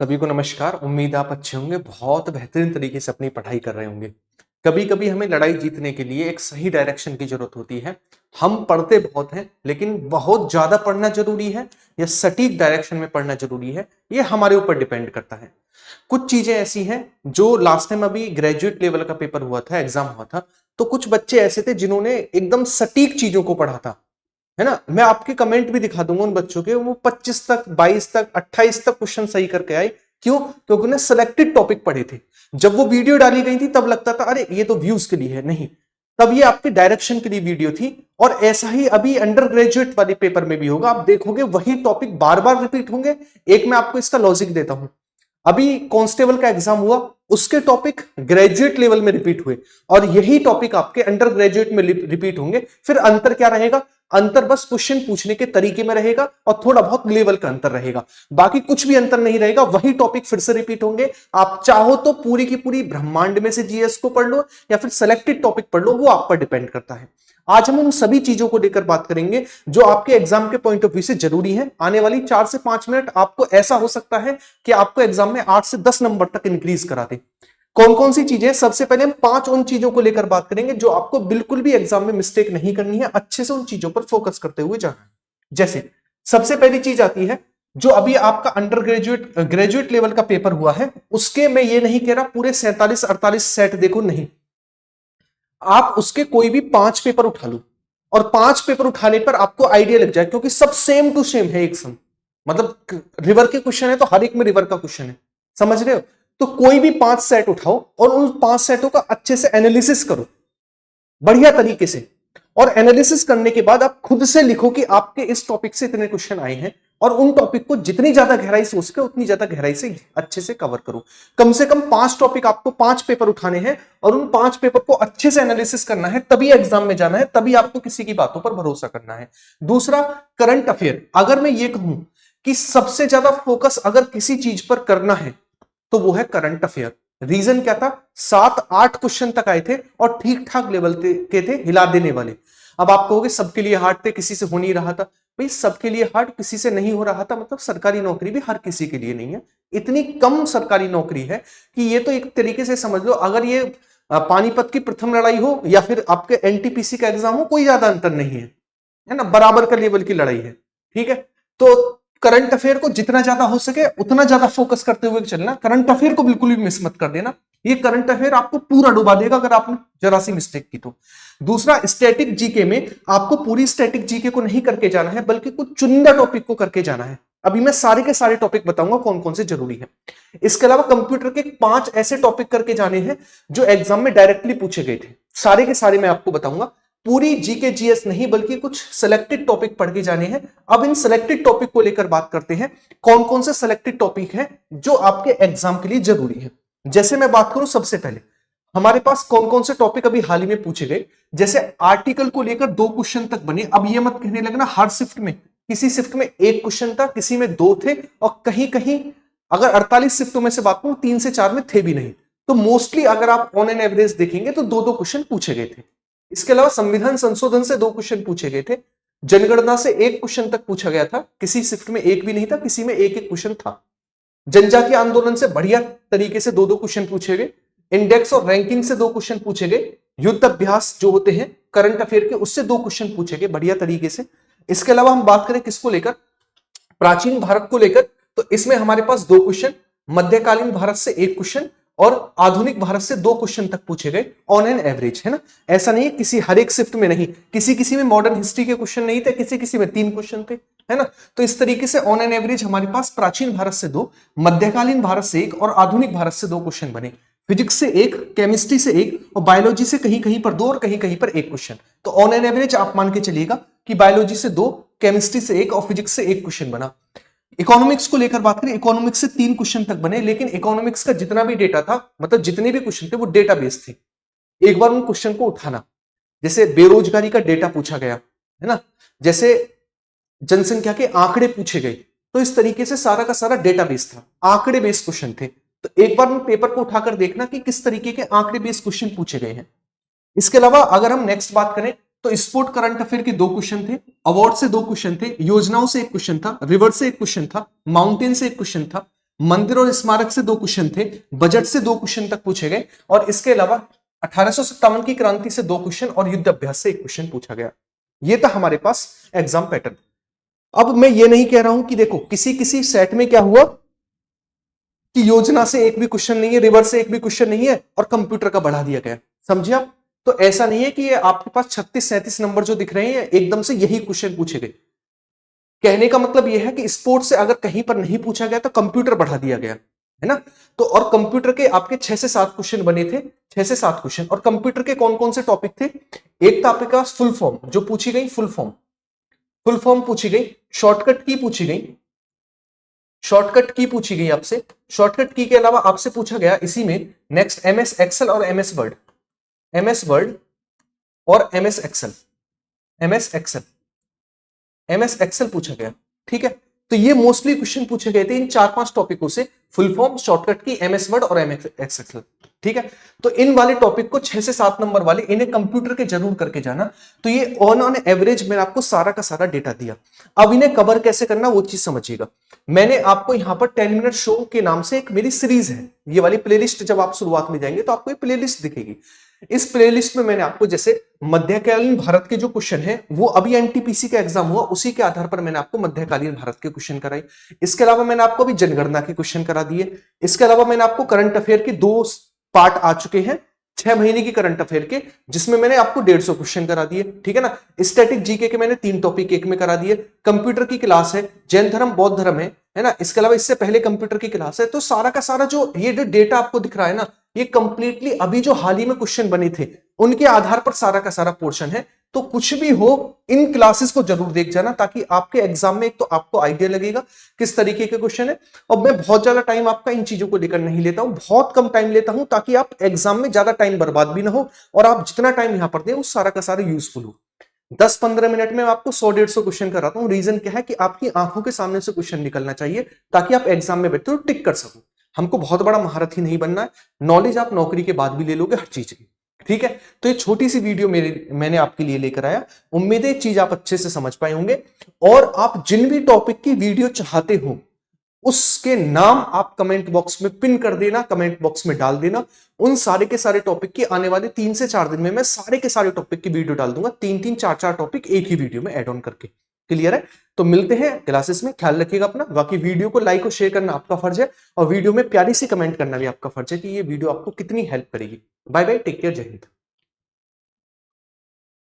सभी को नमस्कार। उम्मीद आप अच्छे होंगे, बहुत बेहतरीन तरीके से अपनी पढ़ाई कर रहे होंगे। कभी कभी हमें लड़ाई जीतने के लिए एक सही डायरेक्शन की जरूरत होती है। हम पढ़ते बहुत हैं लेकिन बहुत ज्यादा पढ़ना जरूरी है या सटीक डायरेक्शन में पढ़ना जरूरी है, ये हमारे ऊपर डिपेंड करता है। कुछ चीजें ऐसी हैं जो लास्ट टाइम अभी ग्रेजुएट लेवल का पेपर हुआ था, एग्जाम हुआ था, तो कुछ बच्चे ऐसे थे जिन्होंने एकदम सटीक चीजों को पढ़ा था, है ना। मैं आपके कमेंट भी दिखा दूंगा उन बच्चों के, वो 25 तक, 22 तक, 28 तक क्वेश्चन सही करके आए। क्यों? क्योंकि उन्हें सिलेक्टेड टॉपिक पढ़े थे। जब वो वीडियो डाली गई थी तब लगता था अरे ये तो व्यूज के लिए है, नहीं, तब ये आपके डायरेक्शन के लिए वीडियो थी। और ऐसा ही अभी अंडर ग्रेजुएट वाले पेपर में भी होगा, आप देखोगे वही टॉपिक बार बार रिपीट होंगे। एक मैं आपको इसका लॉजिक देता हूं। अभी कांस्टेबल का एग्जाम हुआ, उसके टॉपिक ग्रेजुएट लेवल में रिपीट हुए और यही टॉपिक आपके अंडर ग्रेजुएट में रिपीट होंगे। फिर अंतर क्या रहेगा? अंतर बस क्वेश्चन पूछने के तरीके में रहेगा और थोड़ा बहुत लेवल का अंतर रहेगा, बाकी कुछ भी अंतर नहीं रहेगा। वही टॉपिक फिर से रिपीट होंगे। आप चाहो तो पूरी की पूरी ब्रह्मांड में से जीएस को पढ़ लो या फिर सेलेक्टेड टॉपिक पढ़ लो, वो आप पर डिपेंड करता है। आज हम उन सभी चीजों को लेकर बात करेंगे जो आपके एग्जाम के पॉइंट ऑफ व्यू से जरूरी है। आने वाली 4 से 5 मिनट आपको ऐसा हो सकता है कि आपको एग्जाम में 8 से 10 नंबर तक इंक्रीज करा दे। कौन कौन सी चीजें? सबसे पहले हम 5 उन चीजों को लेकर बात करेंगे जो आपको बिल्कुल भी एग्जाम में मिस्टेक नहीं करनी है, अच्छे से उन चीजों पर फोकस करते हुए जाना है। जैसे सबसे पहली चीज आती है, जो अभी आपका अंडर ग्रेजुएट लेवल का पेपर हुआ है, उसके मैं ये नहीं कह रहा पूरे 47-48 सेट देखो, नहीं, आप उसके कोई भी 5 पेपर उठा लो और 5 पेपर उठाने पर आपको आइडिया लग जाए, क्योंकि सब सेम टू सेम है, एक सम। मतलब रिवर के क्वेश्चन है तो हर एक में रिवर का क्वेश्चन है, समझ रहे हो? तो कोई भी 5 सेट उठाओ और उन 5 सेटों का अच्छे से एनालिसिस करो, बढ़िया तरीके से। और एनालिसिस करने के बाद आप खुद से लिखो कि आपके इस टॉपिक से इतने क्वेश्चन आए हैं, और उन टॉपिक को जितनी ज्यादा गहराई से हो सके उतनी ज्यादा गहराई से अच्छे से कवर करो। कम से कम 5 टॉपिक, आपको 5 पेपर उठाने हैं और उन 5 पेपर को अच्छे से एनालिसिस करना है, तभी एग्जाम में जाना है, तभी आपको किसी की बातों पर भरोसा करना है। दूसरा, करंट अफेयर। अगर मैं ये कहूं कि सबसे ज्यादा फोकस अगर किसी चीज पर करना है तो वो है करंट अफेयर। रीजन क्या था? 7-8 क्वेश्चन तक आए थे और ठीक ठाक लेवल के थे, हिला देने वाले। अब आप कहोगे सबके लिए हार्ड थे, किसी से हो नहीं रहा था। भाई सबके लिए हार्ड, किसी से नहीं हो रहा था, मतलब सरकारी नौकरी भी हर किसी के लिए नहीं है। इतनी कम सरकारी नौकरी है कि ये तो एक तरीके से समझ लो, अगर ये पानीपत की प्रथम लड़ाई हो या फिर आपके एनटीपीसी का एग्जाम हो, कोई ज्यादा अंतर नहीं है ना, बराबर का लेवल की लड़ाई है। ठीक है, तो करंट अफेयर को जितना ज्यादा हो सके उतना ज्यादा फोकस करते हुए चलना। करंट अफेयर को बिल्कुल भी मिस मत कर देना, ये करंट अफेयर आपको पूरा डुबा देगा अगर आपने जरा सी मिस्टेक की तो। दूसरा, स्टैटिक जीके में आपको पूरी स्टैटिक जीके को नहीं करके जाना है, बल्कि कुछ चुनिंदा टॉपिक को करके जाना है। अभी मैं सारे के सारे टॉपिक बताऊंगा कौन कौन से जरूरी है। इसके अलावा कंप्यूटर के 5 ऐसे टॉपिक करके जाने हैं जो एग्जाम में डायरेक्टली पूछे गए थे, सारे के सारे मैं आपको बताऊंगा। पूरी जीके जीएस नहीं, बल्कि कुछ सिलेक्टेड टॉपिक पढ़ के जाने हैं। अब इन सिलेक्टेड टॉपिक को लेकर बात करते हैं, कौन कौन से सिलेक्टेड टॉपिक हैं जो आपके एग्जाम के लिए जरूरी है। जैसे मैं बात करूं, सबसे पहले हमारे पास कौन कौन से टॉपिक अभी हाल ही में पूछे गए। जैसे आर्टिकल को लेकर 2 क्वेश्चन तक बने। अब ये मत कहने लगना हर शिफ्ट में, किसी शिफ्ट में 1 क्वेश्चन था, किसी में 2 थे, और कहीं कहीं अगर 48 शिफ्टों में से बात करूं 3 से 4 में थे भी नहीं। तो मोस्टली अगर आप ऑन एन एवरेज देखेंगे तो 2-2 क्वेश्चन पूछे गए थे। इसके अलावा संविधान संशोधन से 2 क्वेश्चन पूछे गए थे। जनगणना से 1 क्वेश्चन तक पूछा गया था, किसी शिफ्ट में 1 भी नहीं था, किसी में 1-1 क्वेश्चन था। जनजातीय आंदोलन से बढ़िया तरीके से 2-2 क्वेश्चन पूछे गए। इंडेक्स और रैंकिंग से 2 क्वेश्चन पूछे गए। युद्ध अभ्यास जो होते हैं करंट अफेयर के, उससे 2 क्वेश्चन पूछे गए बढ़िया तरीके से। इसके अलावा हम बात करें किसको लेकर, प्राचीन भारत को लेकर, तो इसमें हमारे पास 2 क्वेश्चन, मध्यकालीन भारत से 1 क्वेश्चन और आधुनिक भारत से 2 क्वेश्चन तक पूछे गए ऑन एन एवरेज, है ना। ऐसा नहीं है किसी हर एक शिफ्ट में नहीं, किसी किसी में मॉडर्न हिस्ट्री के क्वेश्चन नहीं थे, किसी किसी में 3 क्वेश्चन थे, है ना। तो इस तरीके से ऑन एन एवरेज हमारे पास प्राचीन भारत से 2, मध्यकालीन भारत से 1 और आधुनिक भारत से 2 क्वेश्चन बने। फिजिक्स से 1, केमिस्ट्री से 1 और बायोलॉजी से कहीं कहीं पर 2 और कहीं कहीं पर 1 क्वेश्चन। तो ऑन एन एवरेज आप मान के चलिएगा कि बायोलॉजी से 2, केमिस्ट्री से 1 और फिजिक्स से 1 क्वेश्चन बना। इकोनॉमिक्स को लेकर बात करें, इकोनॉमिक्स से 3 क्वेश्चन तक बने, लेकिन इकोनॉमिक्स का जितना भी डेटा था, मतलब जितने भी क्वेश्चन थे वो डेटा बेस्ड थे। एक बार उन क्वेश्चन को उठाना, जैसे बेरोजगारी का डेटा पूछा गया, है ना, जैसे जनसंख्या के आंकड़े पूछे गए, तो इस तरीके से सारा का सारा डेटा बेस्ड था, आंकड़े बेस्ड क्वेश्चन थे। तो एक बार उन पेपर को उठाकर देखना कि किस तरीके के आंकड़े बेस्ड क्वेश्चन पूछे गए हैं। इसके अलावा अगर हम नेक्स्ट बात करें तो स्पोर्ट करंट अफेयर के 2 क्वेश्चन थे, अवार्ड से 2 क्वेश्चन थे, योजनाओं से 1 क्वेश्चन था, रिवर से 1 क्वेश्चन था, माउंटेन से 1 क्वेश्चन था, मंदिर और स्मारक से 2 क्वेश्चन थे, बजट से 2 क्वेश्चन तक पूछे गए, और इसके अलावा 1857 की क्रांति से 2 क्वेश्चन और युद्ध अभ्यास से 1 क्वेश्चन पूछा गया। ये था हमारे पास एग्जाम पैटर्न। अब मैं ये नहीं कह रहा हूं कि देखो किसी किसी सेट में क्या हुआ कि योजना से एक भी क्वेश्चन नहीं है, रिवर्स से एक भी क्वेश्चन नहीं है, और कंप्यूटर का बढ़ा दिया गया। समझिए आप? तो ऐसा नहीं है कि ये आपके पास 36-37 नंबर जो दिख रहे हैं एकदम से यही क्वेश्चन पूछे गए। कहने का मतलब यह है कि स्पोर्ट्स से अगर कहीं पर नहीं पूछा गया तो कंप्यूटर बढ़ा दिया गया, है ना? तो और कंप्यूटर के आपके 6 से 7 क्वेश्चन बने थे, 6 से 7 क्वेश्चन। और कंप्यूटर के कौन कौन से टॉपिक थे? एक तो आपके पास फुल फॉर्म जो पूछी गई, फुल फॉर्म पूछी गई, शॉर्टकट की पूछी गई, शॉर्टकट की पूछी गई आपसे। शॉर्टकट की के अलावा आपसे पूछा गया इसी में नेक्स्ट एमएस एक्सेल और एमएस वर्ड, एमएस वर्ड और MS Excel, MS Excel, MS Excel पूछा गया। ठीक है, तो ये मोस्टली क्वेश्चन पूछे गए थे इन 4-5 टॉपिकों से, फुल फॉर्म, शॉर्टकट की, एमएस वर्ड और एमएस एक्सेल। ठीक है, तो इन वाले टॉपिक को 6 से 7 नंबर वाले इन्हें कंप्यूटर के जरूर करके जाना। तो ये ऑन एवरेज मैंने आपको सारा का सारा डेटा दिया। अब इन्हें कवर कैसे करना वो चीज समझिएगा। मैंने आपको यहां पर 10 मिनट शो के नाम से एक मेरी सीरीज है, ये वाली प्लेलिस्ट, जब आप शुरुआत में जाएंगे तो आपको ये प्लेलिस्ट दिखेगी। इस प्लेलिस्ट में मैंने आपको जैसे मध्यकालीन भारत के जो क्वेश्चन है वो अभी एनटीपीसी का एग्जाम हुआ, उसी के आधार पर मैंने आपको मध्यकालीन भारत के क्वेश्चन कराई। इसके अलावा मैंने आपको अभी जनगणना के क्वेश्चन करा दिए। इसके अलावा मैंने आपको करंट अफेयर के 2 पार्ट आ चुके हैं 6 महीने की करंट अफेयर के, जिसमें मैंने आपको 150 क्वेश्चन करा दिए। ठीक है ना? स्टैटिक जीके के मैंने 3 टॉपिक एक में करा दिए। कंप्यूटर की क्लास है, जैन धर्म बौद्ध धर्म है ना? इसके अलावा इससे पहले कंप्यूटर की क्लास है। तो सारा का सारा जो ये जो डेटा आपको दिख रहा है ना, ये कंप्लीटली अभी जो हाल ही में क्वेश्चन बने थे उनके आधार पर सारा का सारा पोर्शन है। तो कुछ भी हो इन क्लासेस को जरूर देख जाना, ताकि आपके एग्जाम में एक तो आपको आइडिया लगेगा किस तरीके के क्वेश्चन है। और मैं बहुत ज्यादा टाइम आपका इन चीजों को लेकर नहीं लेता हूं, बहुत कम टाइम लेता हूं, ताकि आप एग्जाम में ज्यादा टाइम बर्बाद भी ना हो और आप जितना टाइम यहां पर दें वो सारा का सारा यूजफुल हो। 10-15 मिनट में आपको 100-150 क्वेश्चन कराता हूं। रीजन क्या है कि आपकी आंखों के सामने से क्वेश्चन निकलना चाहिए, ताकि आप एग्जाम में बैठते हो टिक कर सको। हमको बहुत बड़ा महारथी नहीं बनना है, नॉलेज आप नौकरी के बाद भी ले लोगे हर चीज की। ठीक है, तो ये छोटी सी वीडियो मैंने आपके लिए लेकर आया। उम्मीद है चीज आप अच्छे से समझ पाए होंगे। और आप जिन भी टॉपिक की वीडियो चाहते हो उसके नाम आप कमेंट बॉक्स में पिन कर देना, कमेंट बॉक्स में डाल देना। उन सारे के सारे टॉपिक की आने वाले 3 से 4 दिन में मैं सारे के सारे टॉपिक की वीडियो डाल दूंगा, 3-3, 4-4 टॉपिक एक ही वीडियो में ऐड ऑन करके। क्लियर है? तो मिलते हैं क्लासेस में, ख्याल रखिएगा अपना। बाकी वीडियो को लाइक और शेयर करना आपका फर्ज है, और वीडियो में प्यारी सी कमेंट करना भी आपका फर्ज है कि ये वीडियो आपको कितनी हेल्प करेगी। बाय बाय, टेक केयर, जय हिंद।